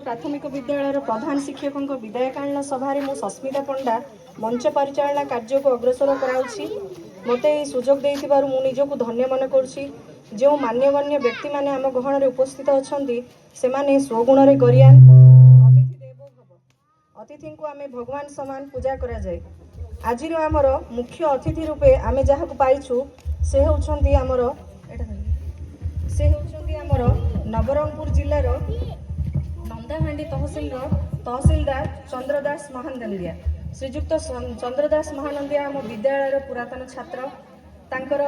प्राथमिक विद्यालय प्रधान शिक्षकों विदायकालीन सभारे मु सस्मिता पंडा मंच परिचालना कार्य को अग्रसर कराउछि। मते सुजोग देइथिबार मु निजको धन्य मन करुछि। जो मान्यगण्य व्यक्ति माने आम गहन रे उपस्थित अछंती से माने स्वगुण रे गरियान अतिथि देवो भव। अतिथि को आमे भगवान समान पूजा करा जाय। आजिर आमर मुख्य अतिथि रूपे आमे जाहाको पाइछु से होउछंती आमर नवरंगपुर जिल्लार नंदाहांडी तहसीलदार चंद्रदास महानंदिया। श्रीजुक्त चंद्रदास महानंदिया आम विद्यालय पुरातन छात्र। तांकर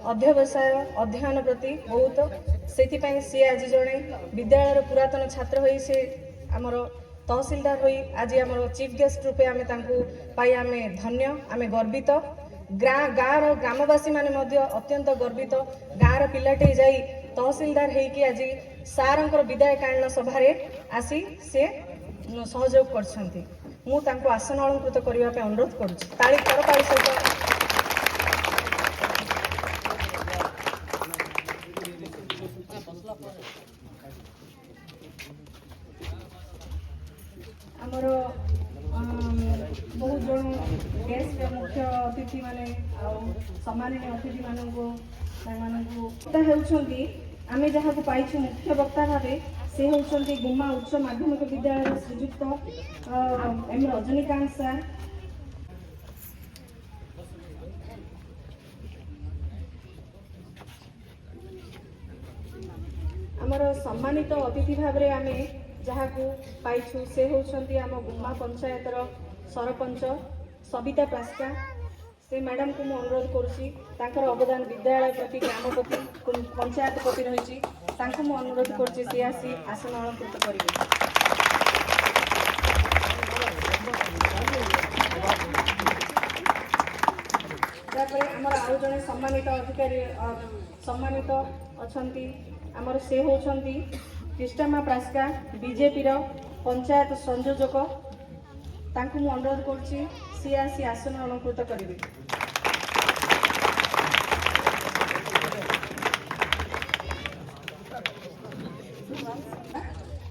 अध्यवसाय अध्ययन प्रति बहुत से सी आज जड़े विद्यालय पुरातन छात्र होई से आमर तहसीलदार होई आज आमर चीफ गेस्ट रूपे आमे तांको पाई आमे धन्य आमे गर्वित। गाँव ग्रामवासी माने मध्य अत्यंत गर्वित। गाँव पिलाटे जाई तहसीलदार होइकी आज सारंकर विदायकालीन सभारे आसी से सहयोग करछंती। मु तांको आसन अलंकृत करबा पे अनुरोध करूछि। ताली करताली सहित आमर बहुत जन गेस्ट मुख्य अतिथि माने सम्माननीय अतिथि मानक आमे जहाँ पाइछु मुख्य वक्ता भावे से होउछंती गुम्मा उच्च माध्यमिक विद्यालय श्रीजुक्त एम रजनीकांत सार। आमर सम्मानित अतिथि भाव आमे जहाँ पाइछु से होउछंती आम गुम्मा पंचायतर सरपंच सविता पास्का। से मैडम को मुझे अनुरोध करुँची तांकर अवदान विद्यालय प्रति ग्राम प्रति पंचायत प्रति रही मुझे अनुरोध करुँची सी आसी आसन अलंकृत करेंगे। आमर आउ जड़े सम्मानित अधिकारी सम्मानित अछंती आमर से होउछंती कृष्णमा प्रास्का बीजेपी पंचायत संयोजक। तांको मु अनुरोध करुँची सी आसी आसन अलंकृत करेंगे।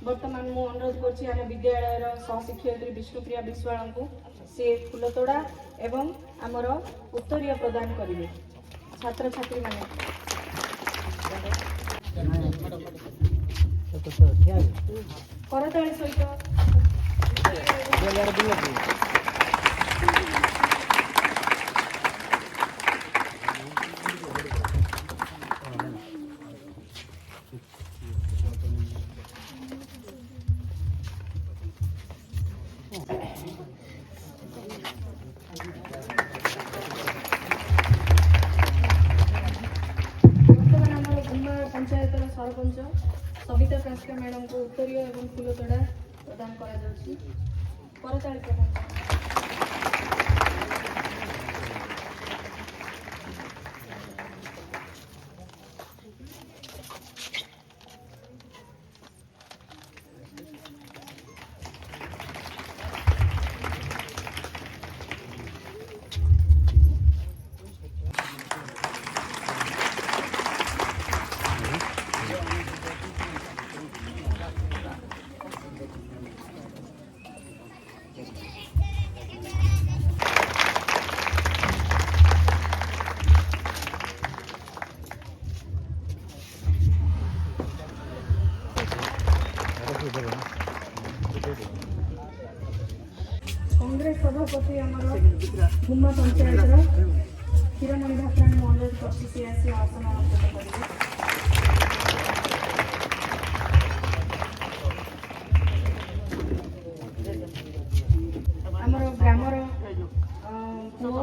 वर्तमान मु अनुरोध करुँची आम विद्यालय सहशिक्षयित्री विष्णुप्रिया विश्वाल को से फूलतोड़ा एवं आमर उत्तरीय प्रदान करेंगे। छात्र छात्री माने करताली सहित पंचायतर सरपंच सविता कास्का मैडम को उत्तरीय एवं फूलतोड़ा प्रदान करा जाउछि। करताली प्रदान कांग्रेस सभापति गुम्मा पंचायतर क्षीरमणि भातराणी अनुरोध करसी आसन अलंकृत करेंगे। आमर ग्रामर पुओ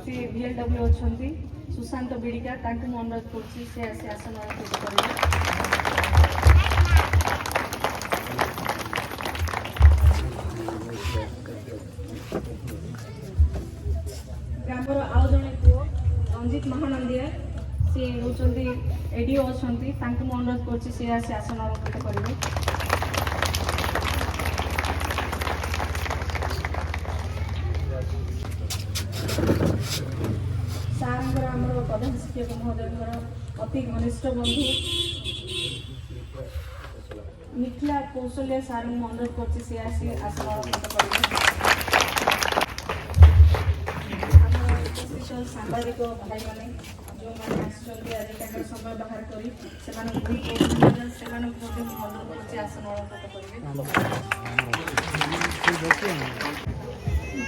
सी VLW अच्छा सुशांत बिड़िका तांको अनुरोध करसी से आसन अलंकृत करेंगे। ଗ୍ରାମର ଆଉ ଜଣେ ପୁଅ ରଞ୍ଜିତ ମହାନନ୍ଦିଆ, ସେ ହେଉଛନ୍ତି ଏଡିଓ ଅଛନ୍ତି, ତାଙ୍କୁ ମୁଁ ଅନୁରୋଧ କରୁଛି ସେ ଆସି ଆସନ ଅଳଙ୍କୃତ କରିବେ। ସାର୍ଙ୍କର ଆମର ପ୍ରଧାନ ଶିକ୍ଷକ ମହୋଦୟଙ୍କର ଅତି ଘନିଷ୍ଠ ବନ୍ଧୁ ମିଥିଳା କୌଶଲ୍ୟା ସାର୍ଙ୍କୁ ମୁଁ ଅନୁରୋଧ କରୁଛି ସେ ଆସି ଆସନ ଅଳଙ୍କୃତ କରିବେ। ଆମର ଉପସ୍ଥିତ ସାମ୍ବାଦିକ ଭାଇମାନେ ଯେଉଁମାନେ ଆସିଛନ୍ତି ଆଜି ତାଙ୍କର ସମୟ ବାହାର କରି ସେମାନଙ୍କୁ ବହୁତ ଧନ୍ୟବାଦ, ସେମାନଙ୍କୁ ମଧ୍ୟ ମୁଁ ଅନୁରୋଧ କରୁଛି ଆସନ ଅଳଙ୍କୃତ କରିବେ।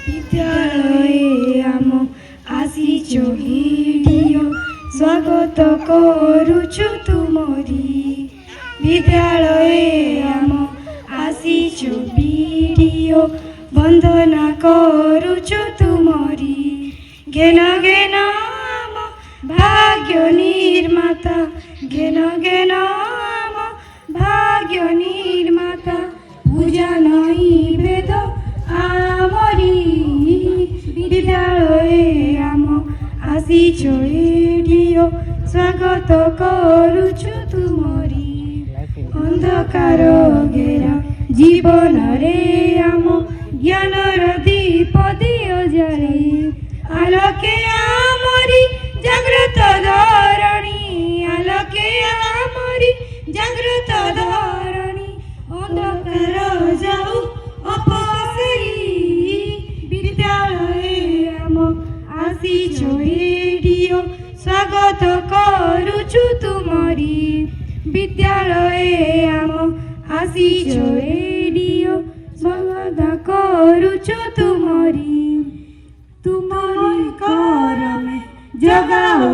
বিদ্যালয়ে আম আসিছো ভিডিও স্বাগত করুছু তুমরি। বিদ্যালয়ে আম আসিছো ভিডিও বন্দনা করুছু তুমরি। জ্ঞান জ্ঞান আম ভাগ্য নির্মাতা, জ্ঞান জ্ঞান আম ভাগ্য নির্মাতা। পূজা নই বেদ আমরি। বিদ্যালয়ে আম আসিছো এডিও স্বাগত করুছু তুমরি। অন্ধকার ঘেরা জীবনরে আম জ্ঞানর দীপ দিও জালি। আলোকে আমরি জাগ্রত ধরণী, আলোকে আমরি জাগ্রত ধরণী। অন্ধকার যাও অপসরি। বিদ্যালয়ে আম আসিছো এডিও স্বাগত করুছু তুমরি। বিদ্যালয়ে আম আসিছো এডিও স্বাগত করুছু তুমরি। তুমরি করমে জগাও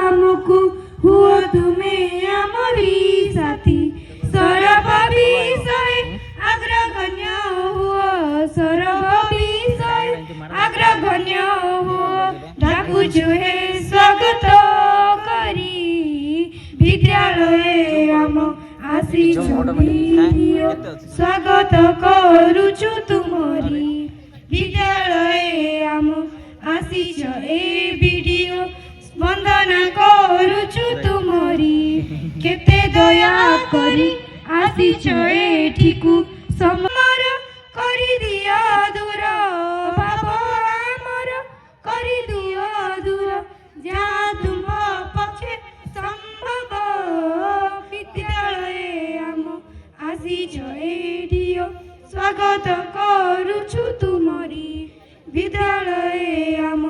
আমকু, হুও তুমে আমরি সাথী। সরব বিষয়ে অগ্রগণ্য হুও, সরব বিষয়ে অগ্রগণ্য হুও। ডাকুছু হে স্বাগত করি। বিদ্যালয়ে আম আসিছো ভিডিও স্বাগত করুছু তুমরি। বিদ্যালয়ে আম আসিছো এ ভিডিও বন্দনা করুছু তুমরি। কেতে দয়া করি আসিছো এঠিকু সমর করি দিও দূর। ভাব আমার করি দিও দূর, যা তুম পক্ষে সম্ভব। বিদ্যালয়ে আম আসিছো এডিও স্বাগত করুছু তুমরি। বিদ্যালয়ে আম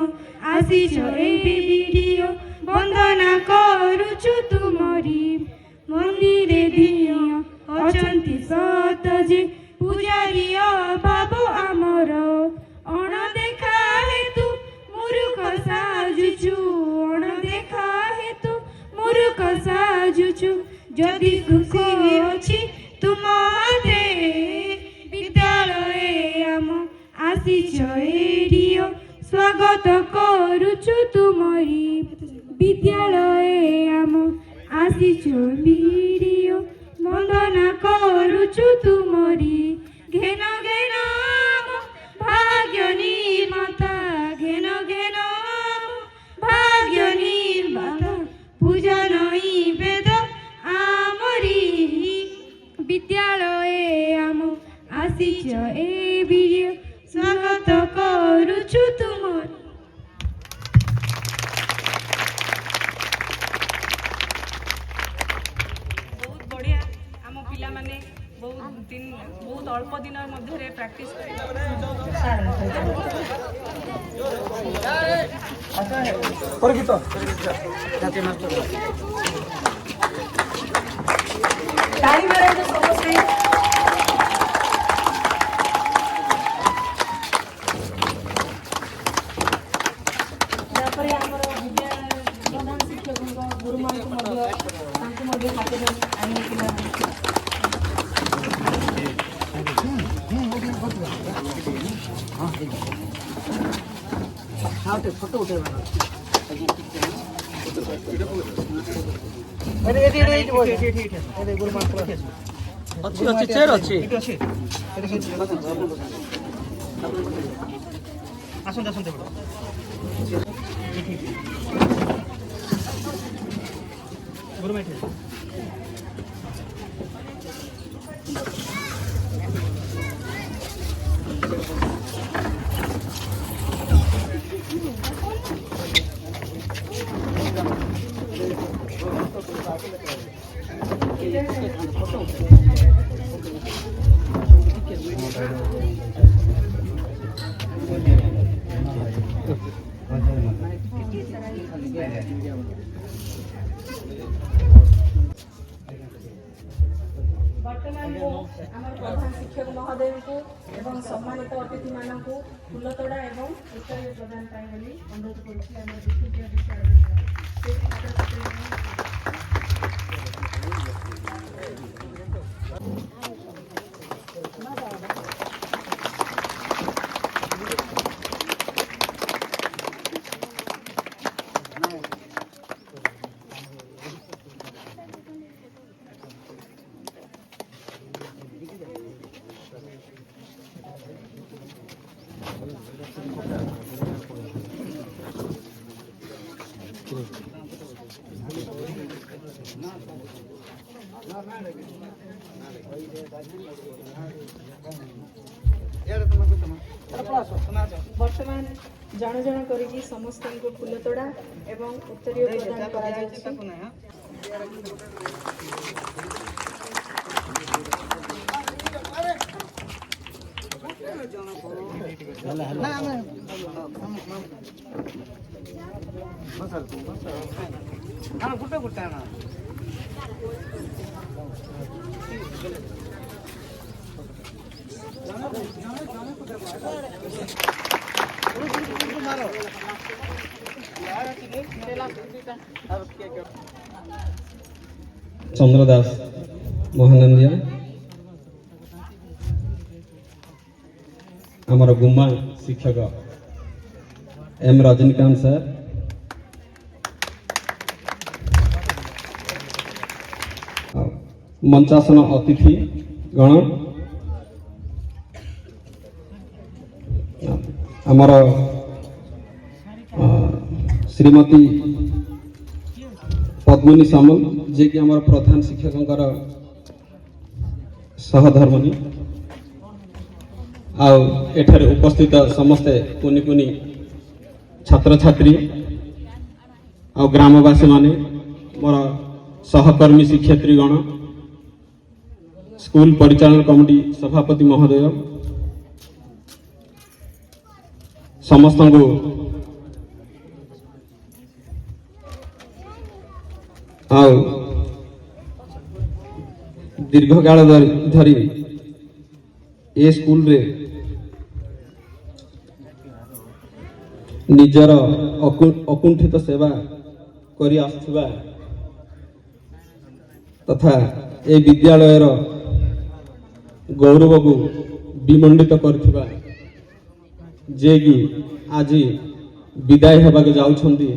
আসিছো এই ভিডিও বন্দনা করুছু তুমরি। মন্দিরে দিও অଛନ୍ତି সত যে পূজারি অভাব আমার। অণদেখা হেতু মূর্খ সাজুছু, অণদেখা হেতু মূর্খ সাজুছু। যদি খুশি অছি তুম হাতে। বিদ্যালয়ে আম আসিছো এডিও স্বাগত করুছু তুমরি। বিদ্যালয়ে আম আসিছো ভিডিও বন্দনা করুছু তুমরি। ঘেন ঘেন আম ভাগ্য নির্মাতা, ঘেন ঘেন আম ভাগ্য নির্মাতা। পূজা নই বেদ আমরি। বিদ্যালয়ে আম আসিছো এই ভিডিও স্বাগত করুছু তুমরি। ବହୁତ ବଢ଼ିଆ। ଆମ ପିଲାମାନେ ବହୁତ ଅଳ୍ପ ଦିନ ମଧ୍ୟରେ ପ୍ରାକ୍ଟିସ୍ ତାଳି ମାରନ୍ତୁ ସମସ୍ତେ। ତାପରେ ଆମର ବିଦ୍ୟାଳୟ ପ୍ରଧାନ ଶିକ୍ଷକଙ୍କ ଗୁରୁମାନଙ୍କୁ ମଧ୍ୟ ତାଙ୍କୁ ମଧ୍ୟ ହାତରେ ଆଣିଥିଲା। ଫଟୋ ଉଠେଇବା ଅଛି ଚେୟାର ଅଛି। ଆସନ୍ତୁ ଆସନ୍ତୁ ଗୁରୁମା ଏଠି वर्तमान को आम प्रधान शिक्षक महोदय को एवं सम्मानित अतिथि मान फूलतोड़ा एवं उत्तर प्रदान अनुरोध वर्तमान जन जन करी समस्त को फूलतोड़ा एवं उत्तरीय प्रदान करा चंद्रदास महानंदिया आमर गुम्मा शिक्षक एम रजनीकांत सर मंचासन अतिथि गण आमर श्रीमती पद्मिनी सामल जे कि आमर प्रधान शिक्षक सहधर्मणी आठारे उपस्थित समस्ते कुनि कुनि छात्र छात्री आ ग्रामवासी माने मोर सहकर्मी शिक्षयित्री गण स्कूल परिचालन कमिटी सभापति महोदय समस्त को दीर्घकाल धरी ए स्कूल रे निजर अकुंठित सेवा करी आसुवा तथा ए विद्यालयर गौरव को विमंडित करथिबा जे कि आज विदाय होबाके जाउछंती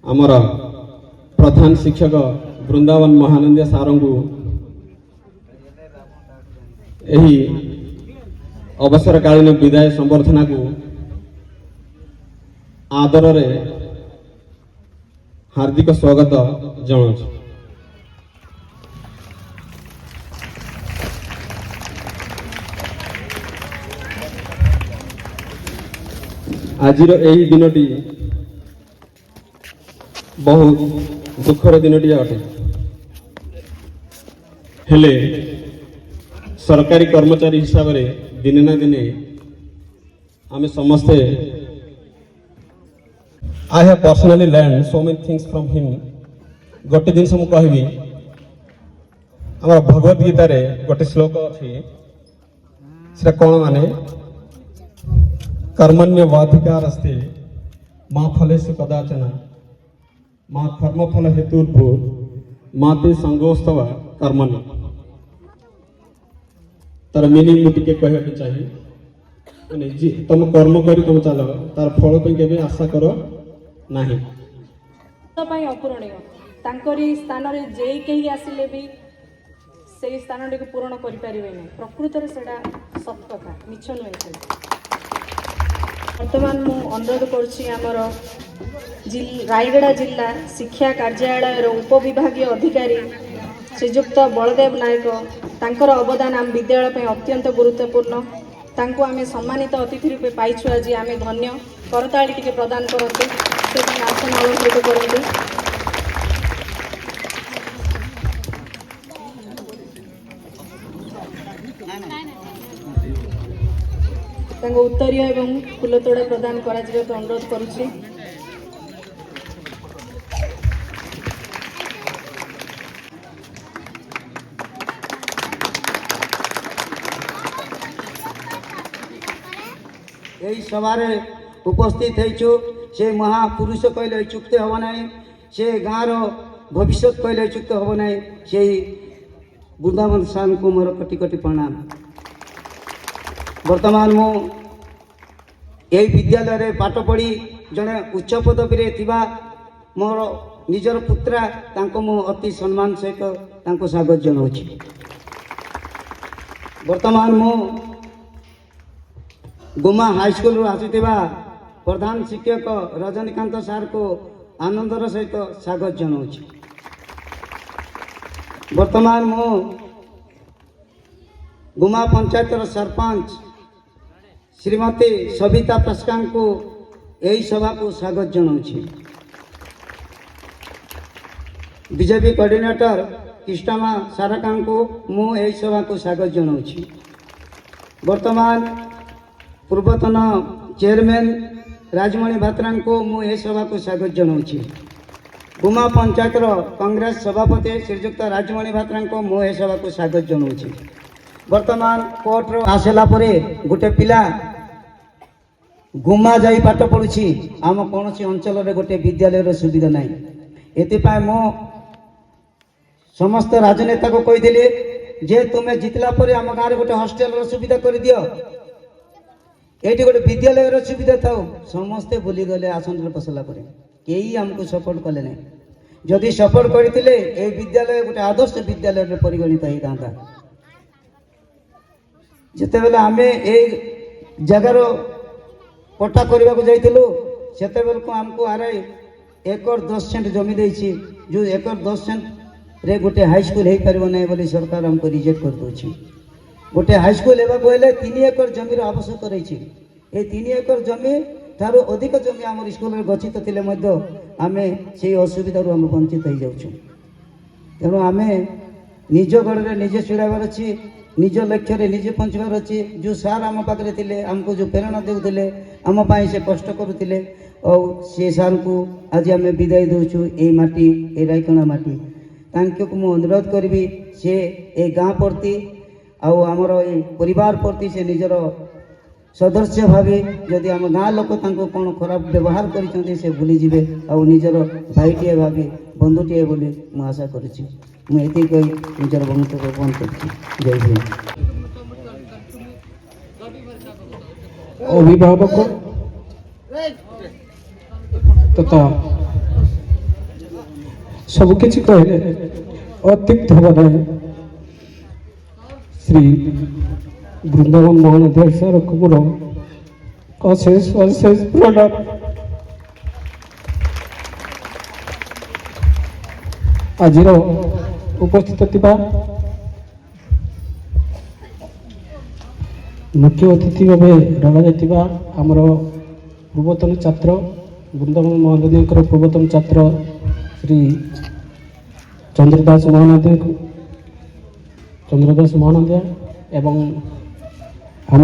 आमर प्रधान शिक्षक वृंदावन महानंदिया सारंग एही अवसरकालीन विदाय संबर्धना को आदर रे हार्दिक स्वागत जनाऊँ। आजिर एही दिनटी बहुत दुखर दिनटी अटे हेले सरकारी कर्मचारी हिसाब रे दिने ना दिने आमे समस्ते I have personally learned so many things from him. गोटे दिन से मु कहबी हमर भगवत गीता रे गोटे श्लोक अछि सेटा कोन माने कर्मण्यवाधिकारस्ते मा फलेषु कदाचन मा कर्मफल हेतुर्भू माते संगोस्तव कर्मण्य तार मीनिंग मु टिके कहबे चाहिए माने जी तुम कर्म करी तुम चलो तार फल पे केबे आशा करो नाही तपई अपूरणीय तांकरी स्थान रे जे केही आसिले भी से स्थान को पूर्ण करि परिबे नै प्रकृत रे सेडा सत कथा मिछ नै छै। ବର୍ତ୍ତମାନ ମୁଁ ଅନୁରୋଧ କରୁଛି ଆମର ରାୟଗଡ଼ା ଜିଲ୍ଲା ଶିକ୍ଷା କାର୍ଯ୍ୟାଳୟର ଉପବିଭାଗୀୟ ଅଧିକାରୀ ଶ୍ରୀଯୁକ୍ତ ବଳଦେବ ନାୟକ, ତାଙ୍କର ଅବଦାନ ଆମ ବିଦ୍ୟାଳୟ ପାଇଁ ଅତ୍ୟନ୍ତ ଗୁରୁତ୍ୱପୂର୍ଣ୍ଣ। ତାଙ୍କୁ ଆମେ ସମ୍ମାନିତ ଅତିଥି ରୂପେ ପାଇଛୁ ଆଜି, ଆମେ ଧନ୍ୟ। କରତାଳି ଟିକେ ପ୍ରଦାନ କରନ୍ତୁ, ସେ ତାଙ୍କ ଆସନ ଅଳଙ୍କୃତ କରନ୍ତୁ। ତାଙ୍କ ଉତ୍ତରୀୟ ଏବଂ ଫୁଲତୋଡ଼ା ପ୍ରଦାନ କରାଯିବାକୁ ଅନୁରୋଧ କରୁଛି। এই সভারে উপস্থিত হয়েছু সে মহাপুরুষ কইলে চুক্তি হব নাই, সে গাঁর ভবিষ্যৎ কইলে চুক্তি হব নাই। সেই বৃন্দাবন সারଙ୍କୁ ମୋର কোটি কোটি প্রণাম। বর্তমান মু এই বিদ্যালয়ে পাঠ পড়ি জনে উচ্চ পদবীরে থিবা মোর নিজর পুত্রা তাଙ୍କୁ মু অতি সম্মান সহিত তাଙ୍କୁ স্বাগত জনাউছি। বর্তমান মু गुमा हाईस्कल आसुवा प्रधान शिक्षक रजनीकांत सार को आनंदर सहित स्वागत जनाऊँ। वर्तमान मु गुमा पंचायत सरपंच श्रीमती सविता पस्का को यही सभा को स्वागत जनाऊँ। बीजेपी कोऑर्डिनेटर कृष्णमा सारका को मु यही सभा को स्वागत जनाऊँ। वर्तमान पूर्वतन चेयरमैन राजमणि भात्रा को मुझे सभा को स्वागत जनाऊँ। गुमा पंचायत कांग्रेस सभापति श्रीजुक्त राजमणि भात्रा को मुझे सभा को स्वागत जनाऊँ। वर्तमान कोर्ट आसला परे गोटे पिला गुमा जाई पाठ पढ़ुछि, आम कौन अंचल गोटे विद्यालय सुविधा ना। एपाई मो समस्त राजनेता को कही जे तुम्हें जितला परे आम गाँव में गोटे हॉस्टेल सुविधा कर दियो, ये गोटे विद्यालय सुविधा था। समस्ते भूलीगले आसन बसला कहीं आमको सपोर्ट कले ना। जदि सपोर्ट करते विद्यालय गोटे आदर्श विद्यालय परिगणित होता। जिते बेले आम ये जगार पट्टा करने को जाइलु से आमको आरआई 1 एकड़ 10 सेंट जमी देछि, जो 1 एकड़ 10 सेंट रे गोटे हाईस्कल हो पार ना बोली सरकार हमको रिजेक्ट कर दूसरी। गोटे हाईस्कल होगा 3 एकड़ जमीर आवश्यक रही। 3 एकड़ जमी ठारू अधिक जमी आम स्कूल गच्छित थे आम से असुविधा आम वंचित हो जाऊँ। तेणु आम निज गढ़ निजे छुड़ाबार अच्छी, निज लक्ष्य निजे पहुँचबार अच्छी। जो सार आम पाखे थे आमको जो प्रेरणा देते आम से कष्ट करुले और से सार को आज आम विदाय दूचु। ये माटी ये रायकणा माटी तांको मु अनुरोध करी से ए गाँ प्रति आमर ये परिवार प्रति से निजर सदस्य भावी जदि आम गाँ लोक कौन खराब व्यवहार कर भूली जीवे और निजर भाईटे भावी बंधुटे बोली मुझे आशा करुच्ची। मुझे कही निजर बंधुत्व बंद कर। जय हिंद। अभिभावक तथा सबकि कहले अत्युक्त हवा श्री वृंदावन मोहन अध्यक्ष मोर अशेष अशेष प्रणाम। आज उपस्थित थिबा मुख्य अतिथि भाव रखा आमर पूर्वतन छात्र वृंदावन मोहन पूर्वतन छात्र श्री चंद्रदास महानंदिया एवं आम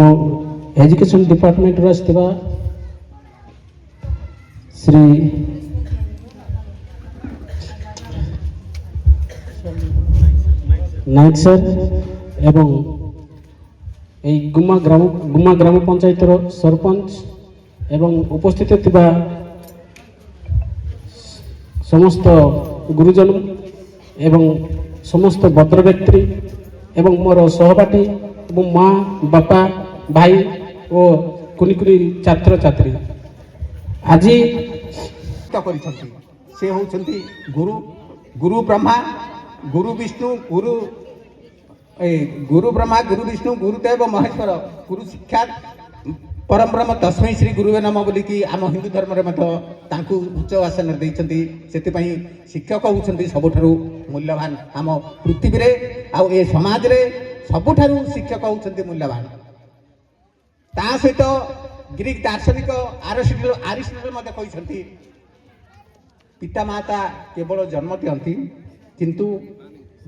एजुकेशन डिपार्टमेंट आसथिबा श्री नायक सर एवं गुमा ग्राम पंचायत सरपंच एवं उपस्थित थिबा समस्त गुरुजन एवं समस्त भद्र व्यक्ति एवं मोर सहपाठी एवं माँ बापा भाई और कुनी कुनी छात्र छात्री आज से होती गुरु गुरु ब्रह्मा गुरु विष्णु गुरु ब्रह्मा गुरु विष्णु गुरुदेव महेश्वर गुरु शिक्षा परम ब्रह्म तस्मै श्री गुरुवे नम बोलिकी आम हिंदू धर्म में उच्च आसन देइछन्ति सेतिपई शिक्षक होउछन्ति सबुठारु मूल्यवान आम पृथ्वी रे आ ए समाज रे सबुठारु शिक्षक होउछन्ति मूल्यवान ता सहित ग्रीक दार्शनिक आरिस्टोटल मते कहिसन्ति पिता माता केवल जन्म दियंती किंतु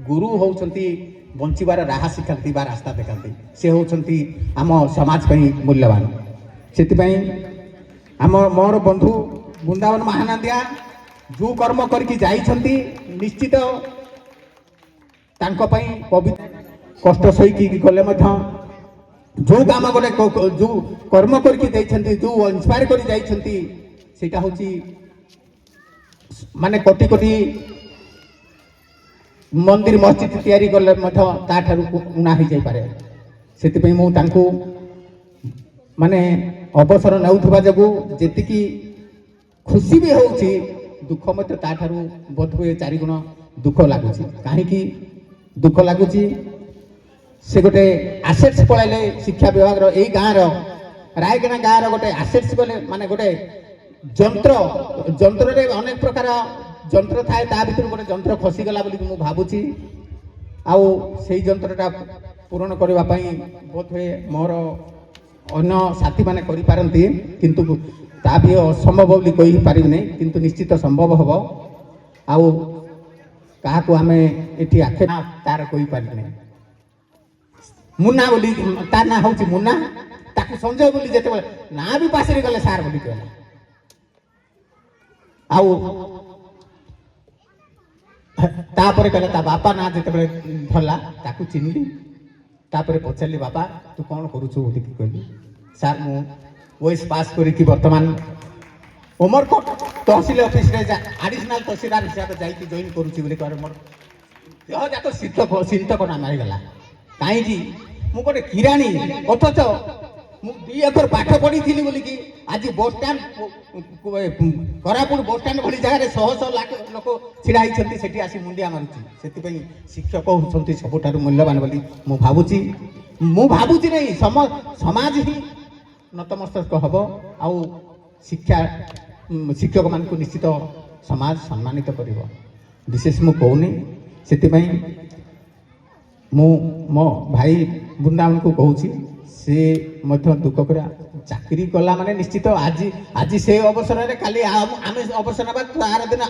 गुरु होउछन्ति बंचिबार राह शिखाती बा रास्ता देखाती से होउछन्ति आम समाज पई मूल्यवान सेतिपई आम मोर बंधु वृंदावन महानंदिया जो कर्म करके जाइछन्ति निश्चित तांको पई पवित्र कष्ट सही गले मध्य जो काम गोटे जो कर्म करके जाइछन्ति जो इंस्पायर कर जाइछन्ति सेटा होची माने कोटी कोटी मंदिर मस्जिद तैयारी कले मध्य ताठारु उना हो जाई पारे सेतिपई मु तांको माने अवसर नउथबा जगु जेतिकी खुशी भी होउची दुख मत ताठारु बोधवे 4 गुण दुख लागुची काहेकि दुख लागुची से गोटे आसेट्स पळाइले शिक्षा विभाग रो एई गाँ रो रायगणा गाँ रो गोटे आसेट्स गले माने गोटे जंत्र रे अनेक प्रकार जंत्र थाए ता भितर गोटे जंत्र खसी गला बोली मु भाबुची आउ सेई जंत्रटा पूर्ण करबा पई बोधवे मोर अन्य साथी माने करि पारंती किंतु ता भी असंभव बोली कहि पारिब नै किंतु निश्चित संभव हबो आउ काहा को हमें एठी आखे तार कहि पारि नै मुन्ना बोली तार ना होची मुन्ना ताकू संजय बोली जेते ना भी पासरी गले सार बोली कहला आउ तापर कहला ता बापा ना जेते धरला ताकू चिन्हली तापर पचारली बापा तू कौन करूछु बोली कहली सर मु ओएस पास करी कि वर्तमान उमरकोट तहसील ऑफिस रे एडिशनल तहसीलदार हिसाब से जाई जॉइन करूछि बोली कहरे मोर देह जाक चिंतक ना मारी गला काई जी मु गोटे किराणी अथच मु 2 एकर पाठ पढ़ी थिली बोली कि आज बस स्टैंड करापुर बस स्टैंड भली जगह रे 100 लाख लोक छिड़ा हिचंती सेठी आसी मुंडिया मारुछि सेति पई शिक्षक होउछंती सबठारु मूल्यवान बोली मु भाबुछि नै समाज ही नतमस्तक हबो आउ शिक्षक मान को निश्चित समाज सम्मानित करिवो विशेष मु कहूनी सेति पई मु मो भाई वृंदावन को कहूछि से मध्य दुख करा चाकरी कला माने निश्चित आज से अवसर रे काली आमे अवसर नबा तार दिन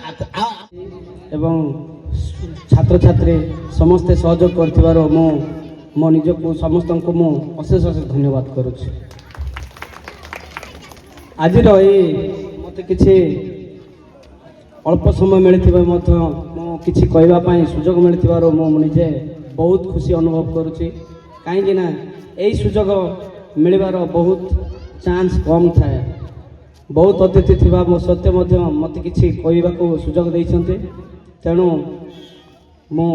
एवं छात्र छात्री समस्ते सहयोग करथिबार मो निज को समस्त को मो अशेष अशेष धन्यवाद करूछि आज मत किसी अल्प समय मिलथिबा मध्य मो किछि कहबा पई सुजोग मिलथिबार मो निजे बहुत खुशी अनुभव करूछि काहेकि ना एई सुजोग मिलबार बहुत चांस कम थाए बहुत अतिथि थिबा मो सत्य मध्य मत किछि कहबा को सुजोग दैछन्ते तेणु मो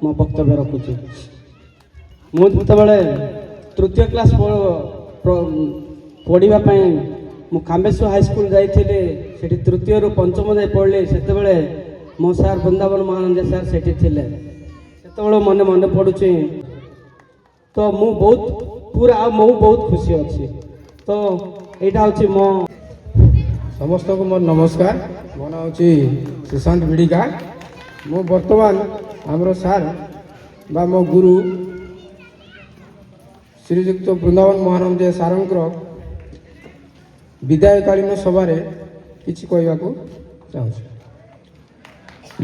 वक्तव्य रखुछि मु जतबेले तृतीय क्लास पढ़िबा पई मु कामेश्वर हाई स्कूल जाइथिले सेठी तृतीय रु पंचम जाय पढ़ले सेतेबेले मो सार वृंदावन महानंद सार सेठी थिले सेतेबेले मने मने पडुछि तो मु बहुत पूरा मु बहुत खुशी अछि तो एटा होछि मो समस्त को मोर नमस्कार मो नाम होछि सुशांत बिडिका मो वर्तमान हमरो सार बा मो गुरु श्रीयुक्त वृंदावन महानंद सारंकर विदायकालीन सभा किसी कहवाक चाहूँ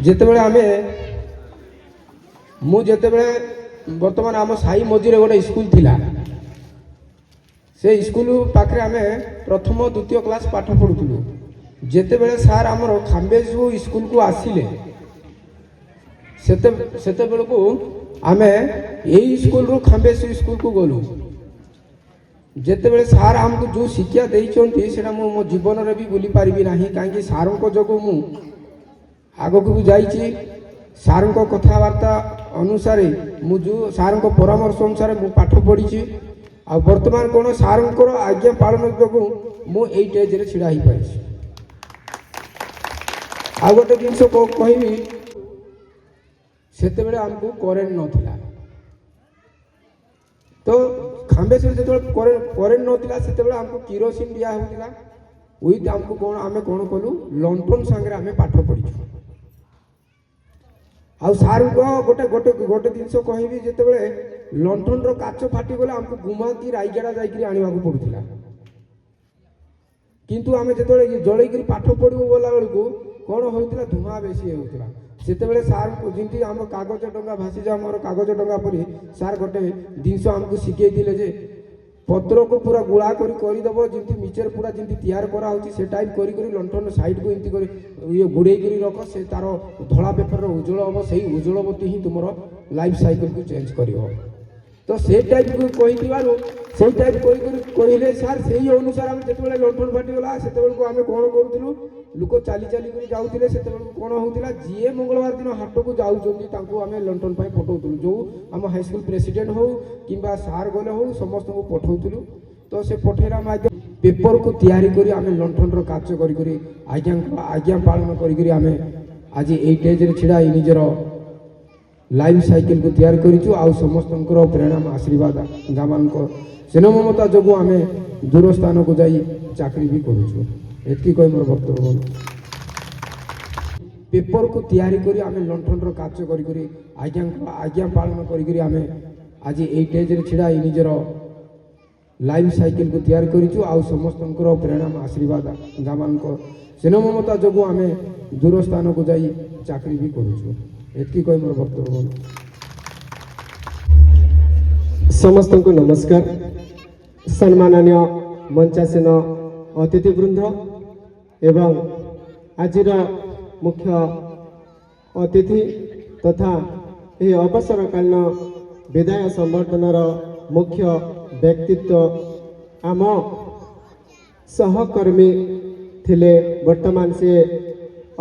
जितेबले आम मुझे बर्तमान आम साई मझीरे गोटे स्कूल थिला से स्कूल पाखे आम प्रथम द्वितीय क्लास पाठ पढ़ुलु जितेबले सार आमर खाम्बेजू स्कूल को आसिले सेते बेलू आम यही स्कूल रू खाम्बेजू स्कूल को गलु जितेबले सार आमको जो शिक्षा देइचंती सेटा मो जीवन रे भी भूली पारिबी नाही काहेकि सारों को जगो मु आगो को भी जाइछि सारों को कथावार्ता अनुसार मु जो सारों को परामर्श अनुसार मु पाठ पढ़ी आ वर्तमान कोन सारों को आज्ञा पालन जगो मु एई स्टेज रे छिड़ा ही पाइछि आ गोटे जिनस को कहबी सेतेबेले हमको करेंट नथिला तो खाम्बे କମ୍ପ୍ଲେକ୍ସରେ ଯେତେବେଳେ କରେଣ୍ଟ ନଥିଲା ସେତେବେଳେ ଆମକୁ କିରୋସିନ ଦିଆ ହେଉଥିଲା ୱିଥ୍ ଆମକୁ କ'ଣ ଆମେ କ'ଣ କଲୁ ଲଣ୍ଠନ ସାଙ୍ଗରେ ଆମେ ପାଠ ପଢ଼ିଛୁ। ଆଉ ସାର୍ଙ୍କ ଗୋଟେ ଜିନିଷ କହିବି, ଯେତେବେଳେ ଲଣ୍ଠନର କାଚ ଫାଟିଗଲେ ଆମକୁ ଗୁମାକି ରାଇଗଡ଼ା ଯାଇକରି ଆଣିବାକୁ ପଡ଼ୁଥିଲା, କିନ୍ତୁ ଆମେ ଯେତେବେଳେ ଜଳେଇକିରି ପାଠ ପଢ଼ିବୁ ଗଲା ବେଳକୁ କ'ଣ ହେଉଥିଲା, ଧୂଆଁ ବେଶୀ ହେଉଥିଲା। ସେତେବେଳେ ସାର୍ଙ୍କୁ ଯେମିତି ଆମ କାଗଜ ଡଙ୍ଗା ଭାସିଯାଉ ଆମର କାଗଜ ଡଙ୍ଗା ପରି ସାର୍ ଗୋଟେ ଜିନିଷ ଆମକୁ ଶିଖେଇଥିଲେ ଯେ ପତ୍ରକୁ ପୁରା ଗୁଳା କରିଦେବ, ଯେମିତି ମିଚର ପୁରା ଯେମିତି ତିଆରି କରାହେଉଛି ସେ ଟାଇପ୍ କରି ଲଣ୍ଠନ ସାଇଡ଼୍କୁ ଏମିତି କରି ଘୋଡ଼େଇକରି ରଖ, ସେ ତାର ଧଳା ପେପରର ଉଜ୍ଜଳ ହେବ, ସେଇ ଉଜ୍ଜଳବତୀ ହିଁ ତୁମର ଲାଇଫ୍ ସାଇକେଲକୁ ଚେଞ୍ଜ କରିବ। ତ ସେ ଟାଇପ୍କୁ କହିଥିବାରୁ ସେଇ ଟାଇପ୍ କହିଲେ ସାର୍, ସେଇ ଅନୁସାରେ ଆମେ ଯେତେବେଳେ ଲଣ୍ଠନ ଫାଟିଗଲା ସେତେବେଳକୁ ଆମେ କ'ଣ କରୁଥିଲୁ, ଲୋକ ଚାଲି ଚାଲିକରି ଯାଉଥିଲେ, ସେତେବେଳକୁ କ'ଣ ହେଉଥିଲା, ଯିଏ ମଙ୍ଗଳବାର ଦିନ ହାଟକୁ ଯାଉଛନ୍ତି ତାଙ୍କୁ ଆମେ ଲଣ୍ଠନ ପାଇଁ ପଠାଉଥିଲୁ। ଯେଉଁ ଆମ ହାଇସ୍କୁଲ ପ୍ରେସିଡେଣ୍ଟ ହେଉ କିମ୍ବା ସାର୍ ଗଲେ ହେଉ ସମସ୍ତଙ୍କୁ ପଠାଉଥିଲୁ। ତ ସେ ପଠେଇଲା ମାଧ୍ୟମ ପେପରକୁ ତିଆରି କରି ଆମେ ଲଣ୍ଠନର କାଚ କରିକରି ଆଜ୍ଞା ପାଳନ କରିକରି ଆମେ ଆଜି ଏଇ ଷ୍ଟେଜ୍ରେ ଛିଡ଼ା ହେଇ ନିଜର ଲାଇଫ୍ ସାଇକେଲକୁ ତିଆରି କରିଛୁ। ଆଉ ସମସ୍ତଙ୍କର ପ୍ରେରଣା ଆଶୀର୍ବାଦ ଗାଁମାନଙ୍କ ସ୍ନେହ ମମତା ଯୋଗୁଁ ଆମେ ଦୂର ସ୍ଥାନକୁ ଯାଇ ଚାକିରି ବି କରୁଛୁ। ଏତିକି କହି ମୋର ବକ୍ତବ୍ୟ। ପେପରକୁ ତିଆରି କରି ଆମେ ଲଣ୍ଠନର କାଚ କରିକରି ଆଜ୍ଞା ପାଳନ କରିକରି ଆମେ ଆଜି ଏଇ ଷ୍ଟେଜ୍ରେ ଛିଡ଼ା ହେଇ ନିଜର ଲାଇଫ୍ ସାଇକେଲକୁ ତିଆରି କରିଛୁ। ଆଉ ସମସ୍ତଙ୍କର ପ୍ରେରଣା ଆଶୀର୍ବାଦ ଗାଁମାନଙ୍କ ସ୍ନେହ ମମତା ଯୋଗୁଁ ଆମେ ଦୂର ସ୍ଥାନକୁ ଯାଇ ଚାକିରି ବି କରୁଛୁ। ଏତିକି କହି ମୋର ବକ୍ତବ୍ୟ। ସମସ୍ତଙ୍କୁ ନମସ୍କାର। ସମ୍ମାନନୀୟ ମଞ୍ଚାସୀନ ଅତିଥିବୃନ୍ଦ ଏବଂ ଆଜିର ମୁଖ୍ୟ ଅତିଥି ତଥା ଏହି ଅବସରକାଳୀନ ବିଦାୟ ସମ୍ବର୍ଦ୍ଧନାର ମୁଖ୍ୟ ବ୍ୟକ୍ତିତ୍ୱ ଆମ ସହକର୍ମୀ ଥିଲେ, ବର୍ତ୍ତମାନ ସେ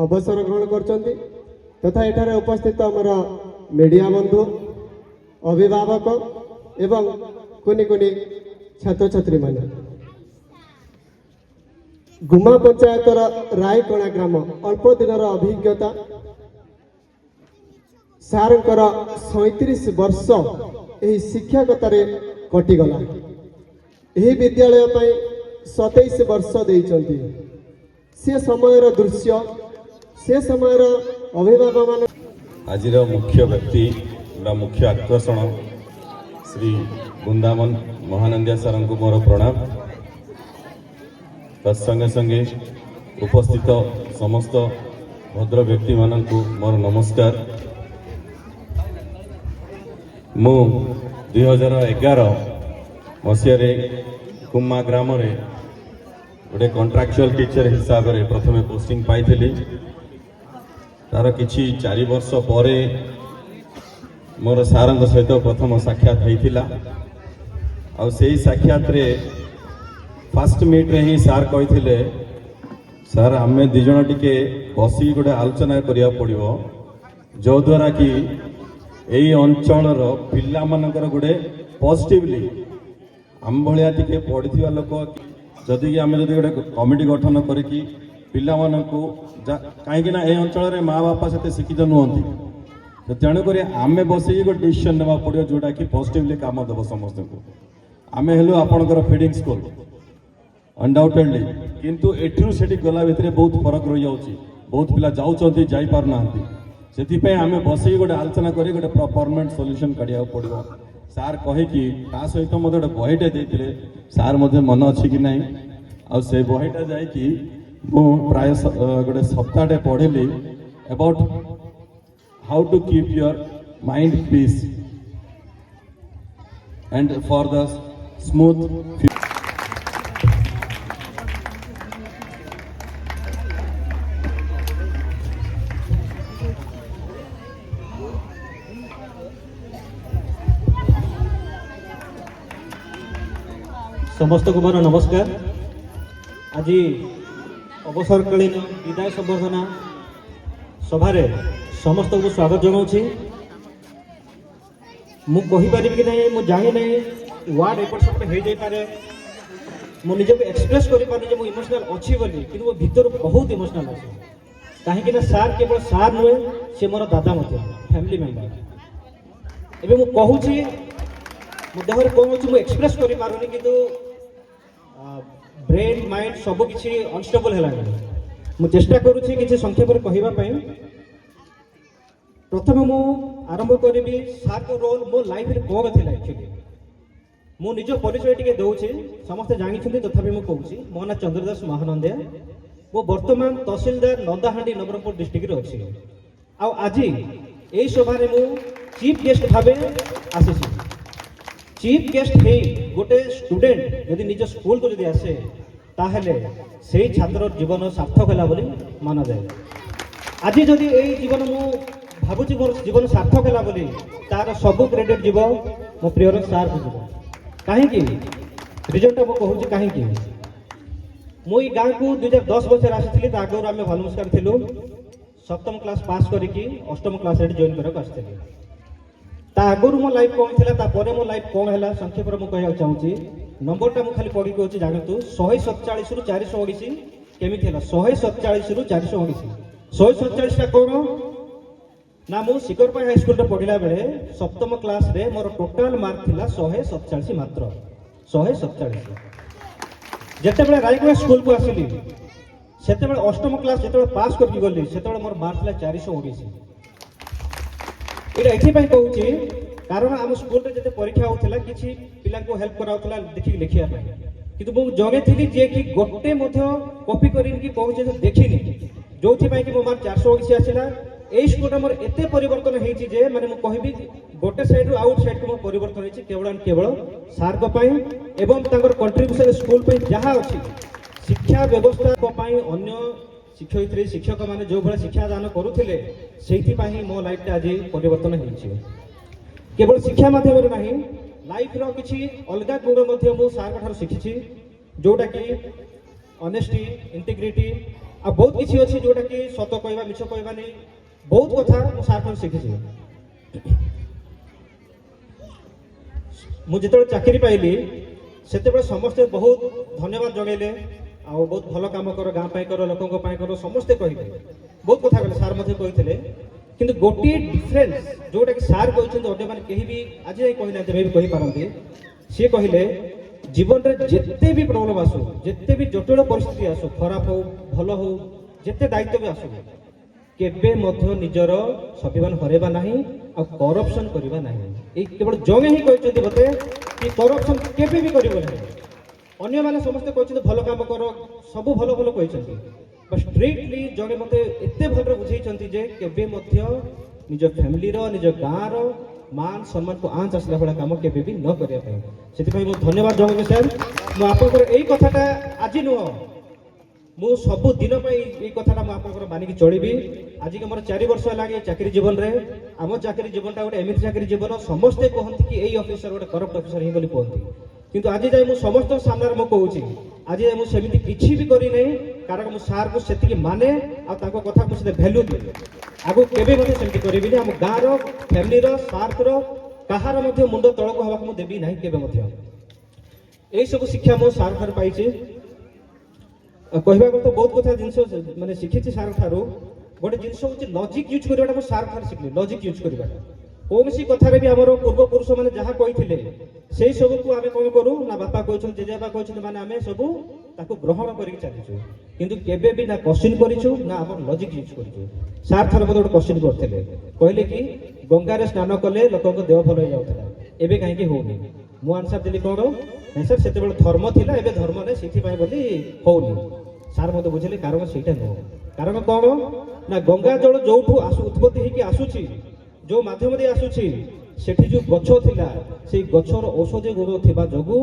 ଅବସର ଗ୍ରହଣ କରିଛନ୍ତି। ତଥା ଏଠାରେ ଉପସ୍ଥିତ ଆମର ମିଡ଼ିଆ ବନ୍ଧୁ, ଅଭିଭାବକ ଏବଂ କୁନି କୁନି ଛାତ୍ରଛାତ୍ରୀମାନେ। ଗୁମା ପଞ୍ଚାୟତର ରାୟକଣା ଗ୍ରାମ ଅଳ୍ପ ଦିନର ଅଭିଜ୍ଞତା, ସାର୍ଙ୍କର 37 ବର୍ଷ ଏହି ଶିକ୍ଷକତାରେ କଟିଗଲା। ଏହି ବିଦ୍ୟାଳୟ ପାଇଁ 27 ବର୍ଷ ଦେଇଛନ୍ତି। ସେ ସମୟର ଦୃଶ୍ୟ, ସେ ସମୟର ଅଭିଭାବକମାନେ। ଆଜିର ମୁଖ୍ୟ ବ୍ୟକ୍ତି ବା ମୁଖ୍ୟ ଆକର୍ଷଣ ଶ୍ରୀ ବୃନ୍ଦାବନ ମହାନନ୍ଦିଆ ସାରଙ୍କୁ ମୋର ପ୍ରଣାମ। ତା ସଙ୍ଗେ ସଙ୍ଗେ ଉପସ୍ଥିତ ସମସ୍ତ ଭଦ୍ର ବ୍ୟକ୍ତିମାନଙ୍କୁ ମୋର ନମସ୍କାର। ମୁଁ 2011 ମସିହାରେ କୁମା ଗ୍ରାମରେ ଗୋଟେ କଣ୍ଟ୍ରାକ୍ଚୁଆଲ ଟିଚର ହିସାବରେ ପ୍ରଥମେ ପୋଷ୍ଟିଂ ପାଇଥିଲି। ତାର କିଛି 4 ବର୍ଷ ପରେ ମୋର ସାରଙ୍କ ସହିତ ପ୍ରଥମ ସାକ୍ଷାତ ହେଇଥିଲା। ଆଉ ସେଇ ସାକ୍ଷାତରେ ଫାଷ୍ଟ ମିଟ୍ରେ ହିଁ ସାର୍ କହିଥିଲେ, ସାର୍ ଆମେ ଦୁଇ ଜଣ ଟିକେ ବସିକି ଗୋଟେ ଆଲୋଚନା କରିବାକୁ ପଡ଼ିବ, ଯଦ୍ୱାରା କି ଏଇ ଅଞ୍ଚଳର ପିଲାମାନଙ୍କର ଗୋଟେ ପଜିଟିଭଲି ଆମ ଭଳିଆ ଟିକେ ପଢ଼ିଥିବା ଲୋକ ଯଦି ଆମେ ଯଦି ଗୋଟେ କମିଟି ଗଠନ କରିକି ପିଲାମାନଙ୍କୁ, କାହିଁକି ନା ଏ ଅଞ୍ଚଳରେ ମା ବାପା ସେତେ ଶିକ୍ଷିତ ନୁହନ୍ତି, ତେଣୁକରି ଆମେ ବସିକି ଗୋଟେ ଡିସିସନ୍ ନେବାକୁ ପଡ଼ିବ ଯେଉଁଟାକି ପଜିଟିଭଲି କାମ ଦେବ ସମସ୍ତଙ୍କୁ। ଆମେ ହେଲୁ ଆପଣଙ୍କର ଫିଡ଼ିଂ ସ୍କୁଲ ଅନଡାଉଟେଡଲି, କିନ୍ତୁ ଏଠୁ ସେଠି ଗଲା ଭିତରେ ବହୁତ ଫରକ ରହିଯାଉଛି। ବହୁତ ପିଲା ଯାଉଛନ୍ତି, ଯାଇପାରୁନାହାନ୍ତି। ସେଥିପାଇଁ ଆମେ ବସିକି ଗୋଟେ ଆଲୋଚନା କରି ଗୋଟେ ପରମାନେଣ୍ଟ ସଲ୍ୟୁସନ୍ କାଢ଼ିବାକୁ ପଡ଼ିବ ସାର୍ କହିକି। ତା ସହିତ ମୋତେ ଗୋଟେ ବହିଟେ ଦେଇଥିଲେ, ସାର୍ ମଧ୍ୟ ମନ ଅଛି କି ନାହିଁ। ଆଉ ସେ ବହିଟା ଯାଇକି ମୁଁ ପ୍ରାୟ ଗୋଟେ ସପ୍ତାହଟେ ପଢ଼ିଲି, about how to keep your mind peace and for the smooth. ସମସ୍ତଙ୍କୁ ମୋର ନମସ୍କାର। ଆଜି ଅବସରକାଳୀନ ବିଦାୟ ସମ୍ବର୍ଦ୍ଧନା ସଭାରେ ସମସ୍ତଙ୍କୁ ସ୍ୱାଗତ ଜଣାଉଛି। ମୁଁ କହିପାରିବି କି ନାହିଁ, ମୁଁ ଜାଣିନାହିଁ, ୱାର୍ଡ ଏପଟ ସେପଟ ହେଇଯାଇପାରେ, ମୁଁ ନିଜକୁ ଏକ୍ସପ୍ରେସ୍ କରିପାରୁନି ଯେ ମୁଁ ଇମୋସନାଲ୍ ଅଛି ବୋଲି, କିନ୍ତୁ ମୋ ଭିତରୁ ବହୁତ ଇମୋସନାଲ୍ ଅଛି। କାହିଁକି ନା ସାର୍ କେବଳ ସାର୍ ନୁହେଁ, ସେ ମୋର ଦାଦା ମଧ୍ୟ, ଫ୍ୟାମିଲି ମେମ୍ବର। ଏବେ ମୁଁ କହୁଛି ମୋ ଦେହରେ କ'ଣ ହେଉଛି ମୁଁ ଏକ୍ସପ୍ରେସ୍ କରିପାରୁନି, କିନ୍ତୁ ବ୍ରେନ୍ ମାଇଣ୍ଡ ସବୁ କିଛି ଅନଷ୍ଟେବଲ୍ ହେଲାଣି। ମୁଁ ଚେଷ୍ଟା କରୁଛି କିଛି ସଂକ୍ଷେପରେ କହିବା ପାଇଁ। ପ୍ରଥମେ ମୁଁ ଆରମ୍ଭ କରିବି ସାର୍ଙ୍କ ରୋଲ୍ ମୋ ଲାଇଫରେ କ'ଣ ଥିଲା ଆକ୍ଚୁଆଲି। ମୁଁ ନିଜ ପରିଚୟ ଟିକେ ଦେଉଛି, ସମସ୍ତେ ଜାଣିଛନ୍ତି ତଥାପି ମୁଁ କହୁଛି। ମୋ ନାଁ ଚନ୍ଦ୍ରଦାସ ମହାନନ୍ଦିଆ। ମୁଁ ବର୍ତ୍ତମାନ ତହସିଲଦାର ନନ୍ଦାହାଣ୍ଡି ନବରଙ୍ଗପୁର ଡିଷ୍ଟ୍ରିକ୍ଟରେ ଅଛି। ଆଉ ଆଜି এই সভারে মু চিফ গেস্ট ভাবে আসিছি। চিফ গেস্ট হই গোটে স্টুডেন্ট যদি নিজ স্কুলকে যদি আসে তাহলে সেই ছাত্রর জীবন সার্থক হলা বলে মানা যায়। আজি যদি এই জীবন মু ভাবুছি মোর জীবন সার্থক হলা বলে তার সবু ক্রেডিট যাব মো প্রিয়র সার কু যাব। কাহিঁকি রিজনটা মু কହୁছি কাহিঁকি। মু এই গাঁকু 2010 বছর আসিଥିଲି। তা আগରୁ ଆମେ ଭଲମସ୍କାର ଥିଲୁ। सप्तम क्लास पास करके अष्टम क्लास जॉइन करके आसती। ता आगुरी मो लाइफ कौन थी, तापर मो लाइफ कौन है संक्षेप में कहना चाहूँगी। नंबरटा मुझे खाली पढ़ी कहूँ जानतु 147 रु 419 केमी 147 रु 419। 147टा कौन ना मु शिकरपाई हाईस्कल पढ़ला बेले सप्तम क्लास रे मोर टोटाल मार्क थिला 147 मात्र 147। जिते बड़े रायगढ़ स्कूल को आसिली सेते अष्टम क्लास जो पास करके गली से मोर मार्क था 419। ये कहूँ कारण आम स्कूल जो परीक्षा होता किसी पिला हेल्प कराला देखिए लिखा कि जगे थी जे कि गोटे कॉपी करके पहुंचे देखनी जो कि मो मार्क 419 आसला। यही स्कूल मोर एत परिवर्तन होती माने कहबी गोटे साइड रु आउट साइड को मोर परिवर्तन होती केवल केवल सार एवं कंट्रीब्यूशन स्कूल जहाँ अच्छी शिक्षा व्यवस्था अन्य शिक्षयित्री शिक्षक मैंने जो भाई शिक्षा दान करुले से मो लाइफ आज परिवर्तन हो केवल शिक्षा माध्यम ना लाइफ किसी अलग गुण सार शिखी जोटा कि ऑनेस्टी इंटीग्रिटी आ बहुत किसी अच्छी जोटा कि सत कहवा मिछ कहवा नहीं बहुत कथा सार शिखी। मुझे जो चाकरी पाइली से समस्ते बहुत धन्यवाद जगैले आ बहुत भल काम कर गाँ कर लोकों कर समस्ते कहते बहुत कथा कहले सार कहते किंतु गोटे डिफरेन्स जोटा कि सार कहते अन्य मैंने कहीं भी आज जाए कहना भी कहीपारती सी कहले जीवन में जिते भी प्रोब्लेम आसू जिते भी जटिल परिस्थिति आसू खराब हो भल हो जिते दायित्व भी आसू केबे निजर स्वाभिमान हरैबा नहीं आ करप्शन करवा नहीं। केवल जमे ही कहते मते कि करप्शन केबे भी करिवो नहीं। अन्य मैंने समस्ते कहते भल काम कर सब भल भल कहते स्ट्रिक्टली जड़े मत एत भल बुझे केबे निज फैमिली निज गाँव मान सम्मान को आंच आसला भाया कम के भी न करने से धन्यवाद जनाबी सर। मुझे यही कथाटा आज नुह मु सबु दिन ये कथाटा मुझे मानिकी चलि आज के मोर 4 वर्ष है चाकरी जीवन में आम चाकरी जीवनटा गोटे एमती चाकरी जीवन समस्ते कहते कि यही ऑफिसर गोटे करप्ट ऑफिसर ही बोली कहते किंतु आज जाए मुझे समस्त सामने मुझे कहूँ आज जाए मुझे किसी भी करनी कारण मुझे सार को से माने आको कथा मुझे भैल्यू दिए आगो केवे सेमती करी आम गाँव फैमिली सार्थ कहार मुंड तलक हवा मुझे देवी ना केवे यही सब शिक्षा मो सार ठार पाई कहवा तो बहुत कथा जिन मैंने शिखी सार ठार गोटे जिन हूँ लजिक यूज करवाटा सार ठार शिखली लजिक यूज करवाटा कौन सी कथार भी आम पूर्वपुरुष मैंने जहाँ कही से सब को आम कौन करूँ ना बापा कहते जेजेबा कहते मैंने आम सब ग्रहण कर चलीचु किंतु केबे भी ना क्वेश्चन करूँ ना आम लजिक यूज करूँ। सार थर मत गोटे क्वेश्चन करते कहले कि गंगार स्नान कले लोक देह भल हो जाता एवं कहीं होनी मु आंसर देली कौन नहीं सर से धर्म थिला एबे धर्म नहीं से बोली होनी सार मत बुझे कारण से नुह कारण कौन ना गंगा जल जो उत्पत्ति होगी आसूची जो माध्यम दे आसूची सेठी जो गछ थिला से गछर औषधीय गुण थिबा जगु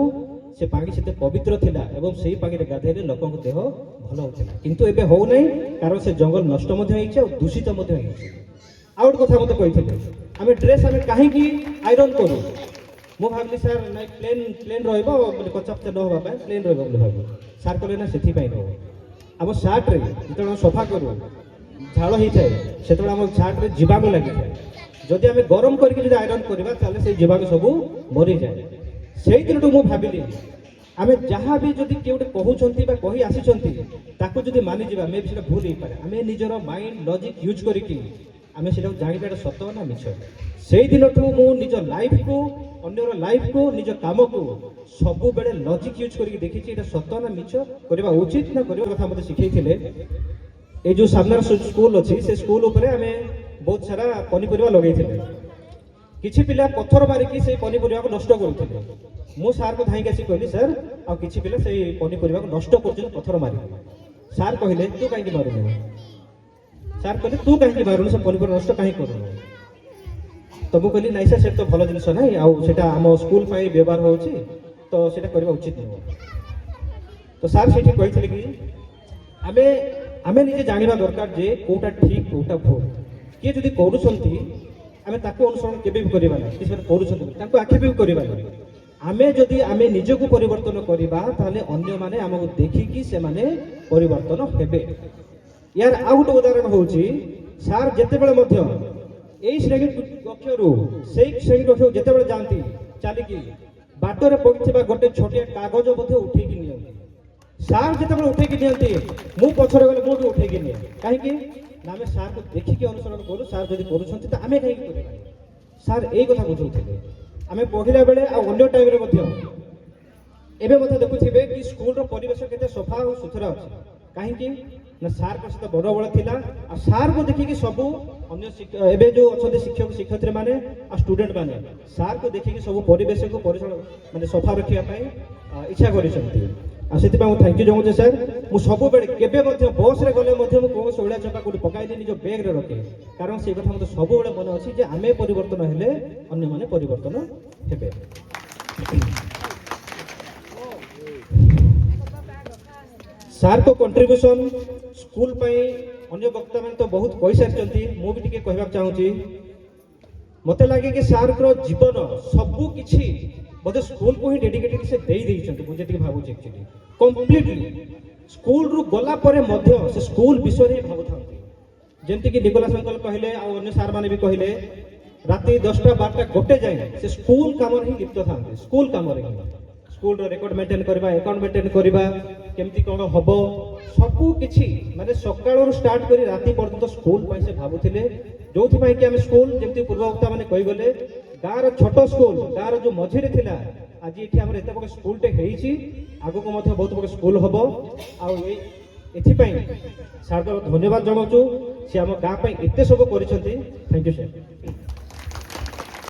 से पानी से पवित्र थिला एवं से पानी गाधेले लोक देह भल होता किंतु एबे हो नहीं कारण से जंगल नष्ट दूषित आउट कथा मत कही आम ड्रेस आम कहीं आयरन करूँ मु भाविली सार ना प्लेन प्लेन रचपच न होगा प्लेन रही सार कहले ना से आम सार्ट्रे जो सफा करूँ झाड़ होता है से आम सार्ट्रे जीवाणु लगी जाए जदि आम गरम करके आयरन करवा से जीवाणु सब मरी जाए से दिन मुझे भाविली आम जहाँ भी जदि किए गोटे कहते कही आसी जदि मानिजा मे भी भूल हो पाए आम निजर माइंड लजिक यूज करके आम से जानवा सत ना मिछ से दिन मुझ निज लाइफ को ଅନ୍ୟର ଲାଇଫକୁ ନିଜ କାମକୁ ସବୁବେଳେ ଲଜିକ୍ ୟୁଜ୍ କରିକି ଦେଖିଛି ଏଇଟା ସତ ନା ମିଛ, କରିବା ଉଚିତ ନା କରିବା କଥା ମୋତେ ଶିଖେଇଥିଲେ। এই যে সামনার স্কুল অছি সে স্কুল উপরে আমি বহুত সারা পনিপরিবা লগাইছিলে। কিছু পিলা পথর মারিকি সেই পনিপরিবা নষ্ট করুଥିଲେ। মু সার কু ধাইকি আসি কহিলি স্যার আর কিছু পিলা সেই পনিপরিবা নষ্ট করছেন পথর মারিকি। স্যার কহিলে তু কাহিকি মারুনু, স্যার কহিলে তু কাহিকি মারুনু, সে পনিপরিবা নষ্ট কাহি করুনু। তো মু কহিলি নাই স্যার সেটা তো ভালো জিনিস নাই, আউ সেটা আম স্কুল পাই ব্যবহার হচ্ছে, তো সেটা করা উচিত নয়। তো স্যার সেটি কইଥିଲେ কি ଆମେ ଆମେ ନିଜେ ଜାଣିବା ଦରକାର ଯେ କୋଉଟା ଠିକ କୋଉଟା ଭୁଲ। କିଏ ଯଦି କରୁଛନ୍ତି ଆମେ ତାକୁ ଅନୁସରଣ କେବେ ବି କରିବା ନାହିଁ, କି ସେମାନେ କରୁଛନ୍ତି ତାଙ୍କୁ ଆକ୍ଷେପ ବି କରିବା ନାହିଁ। ଆମେ ଯଦି ଆମେ ନିଜକୁ ପରିବର୍ତ୍ତନ କରିବା ତାହେଲେ ଅନ୍ୟମାନେ ଆମକୁ ଦେଖିକି ସେମାନେ ପରିବର୍ତ୍ତନ ହେବେ। ୟାର ଆଉ ଗୋଟେ ଉଦାହରଣ ହେଉଛି ସାର୍ ଯେତେବେଳେ ମଧ୍ୟ ଏଇ ଶ୍ରେଣୀ କକ୍ଷରୁ ସେଇ ଶ୍ରେଣୀ କକ୍ଷରୁ ଯେତେବେଳେ ଯାଆନ୍ତି ଚାଲିକି ବାଟରେ ପଡ଼ିଥିବା ଗୋଟେ ଛୋଟିଆ କାଗଜ ମଧ୍ୟ ଉଠେଇକି ନିଅନ୍ତି। ସାର୍ ଯେତେବେଳେ ଉଠେଇକି ନିଅନ୍ତି ମୁଁ ପଛରେ ଗଲେ ମୁଁ ବି ଉଠେଇକି ନିଏ। କାହିଁକି ନା ଆମେ ସାର୍କୁ ଦେଖିକି ଅନୁସରଣ କରୁ, ସାର୍ ଯଦି କରୁଛନ୍ତି ତ ଆମେ କାହିଁକି କରିବା। ସାର୍ ଏଇ କଥା ବୁଝଉଥିଲେ। ଆମେ ପଢ଼ିଲା ବେଳେ ଆଉ ଅନ୍ୟ ଟାଇମ୍ରେ ମଧ୍ୟ ଏବେ ମଧ୍ୟ ଦେଖୁଥିବେ କି ସ୍କୁଲର ପରିବେଶ କେତେ ସଫା ଆଉ ସୁତରା ଅଛି। କାହିଁକି ନା ସାର୍ଙ୍କ ସହିତ ବଡ଼ବଳ ଥିଲା, ଆଉ ସାର୍କୁ ଦେଖିକି ସବୁ ଅନ୍ୟ ଏବେ ଯେଉଁ ଅଛନ୍ତି ଶିକ୍ଷକ ଶିକ୍ଷୟିତ୍ରୀ ମାନେ ଆଉ ଷ୍ଟୁଡେଣ୍ଟ ମାନେ ସାର୍କୁ ଦେଖିକି ସବୁ ପରିବେଶକୁ ମାନେ ସଫା ରଖିବା ପାଇଁ ଇଚ୍ଛା କରିଛନ୍ତି। ଆଉ ସେଥିପାଇଁ ମୁଁ ଥ୍ୟାଙ୍କ ୟୁ ଜଣାଉଛି ସାର୍। ମୁଁ ସବୁବେଳେ କେବେ ମଧ୍ୟ ବସ୍ରେ ଗଲେ ମଧ୍ୟ ମୁଁ କୌଣସି ଅଳିଆ ଚକା କୋଉଠି ପକାଇନି, ନିଜ ବ୍ୟାଗ୍ରେ ରଖେ। କାରଣ ସେଇ କଥା ମୋତେ ସବୁବେଳେ ମନେ ଅଛି ଯେ ଆମେ ପରିବର୍ତ୍ତନ ହେଲେ ଅନ୍ୟମାନେ ପରିବର୍ତ୍ତନ ହେବେ। ସାର୍ଙ୍କ କଣ୍ଟ୍ରିବ୍ୟୁସନ୍ ସ୍କୁଲ ପାଇଁ ଅନ୍ୟ ବକ୍ତାମାନେ ତ ବହୁତ କହିସାରିଛନ୍ତି, ମୁଁ ବି ଟିକେ କହିବାକୁ ଚାହୁଁଛି। ମୋତେ ଲାଗେ କି ସାର୍ଙ୍କର ଜୀବନ ସବୁ କିଛି ବୋଧେ ସ୍କୁଲକୁ ହିଁ ଡେଡିକେଟେଡ୍ ସେ ଦେଇଛନ୍ତି। ମୁଁ ଯେତିକି ଭାବୁଛି ଆକ୍ଚୁଆଲି କମ୍ପ୍ଲିଟଲି ସ୍କୁଲରୁ ଗଲା ପରେ ମଧ୍ୟ ସେ ସ୍କୁଲ ବିଷୟରେ ହିଁ ଭାବୁଥାନ୍ତି। ଯେମିତିକି ନିକୋଲାସ ଅଙ୍କଲ କହିଲେ ଆଉ ଅନ୍ୟ ସାର୍ ମାନେ ବି କହିଲେ ରାତି 10ଟା 12ଟା 1 ଯାଏ ସେ ସ୍କୁଲ କାମରେ ହିଁ ଲିପ୍ତ ଥାନ୍ତି। ସ୍କୁଲ କାମରେ ହିଁ ସ୍କୁଲର ରେକର୍ଡ ମେଣ୍ଟେନ୍ କରିବା, ଆକାଉଣ୍ଟ ମେଣ୍ଟେନ୍ କରିବା, କେମିତି କ'ଣ ହବ ସବୁ କିଛି ମାନେ ସକାଳରୁ ଷ୍ଟାର୍ଟ କରି ରାତି ପର୍ଯ୍ୟନ୍ତ ସ୍କୁଲ ପାଇଁ ସେ ଭାବୁଥିଲେ। ଯୋଉଥିପାଇଁ କି ଆମେ ସ୍କୁଲ ଯେମିତି ପୂର୍ବବକ୍ତା ମାନେ କହିଗଲେ ଗାଁର ଛୋଟ ସ୍କୁଲ ଗାଁର ଯୋଉ ମଝିରେ ଥିଲା ଆଜି ଏଠି ଆମର ଏତେ ବଡ଼ ସ୍କୁଲଟେ ହେଇଛି, ଆଗକୁ ମଧ୍ୟ ବହୁତ ବଡ଼ ସ୍କୁଲ ହବ। ଆଉ ଏଥିପାଇଁ ସାର୍ଙ୍କର ଧନ୍ୟବାଦ ଜଣାଉଛୁ। ସେ ଆମ ଗାଁ ପାଇଁ ଏତେ ସବୁ କରିଛନ୍ତି। Thank you sir.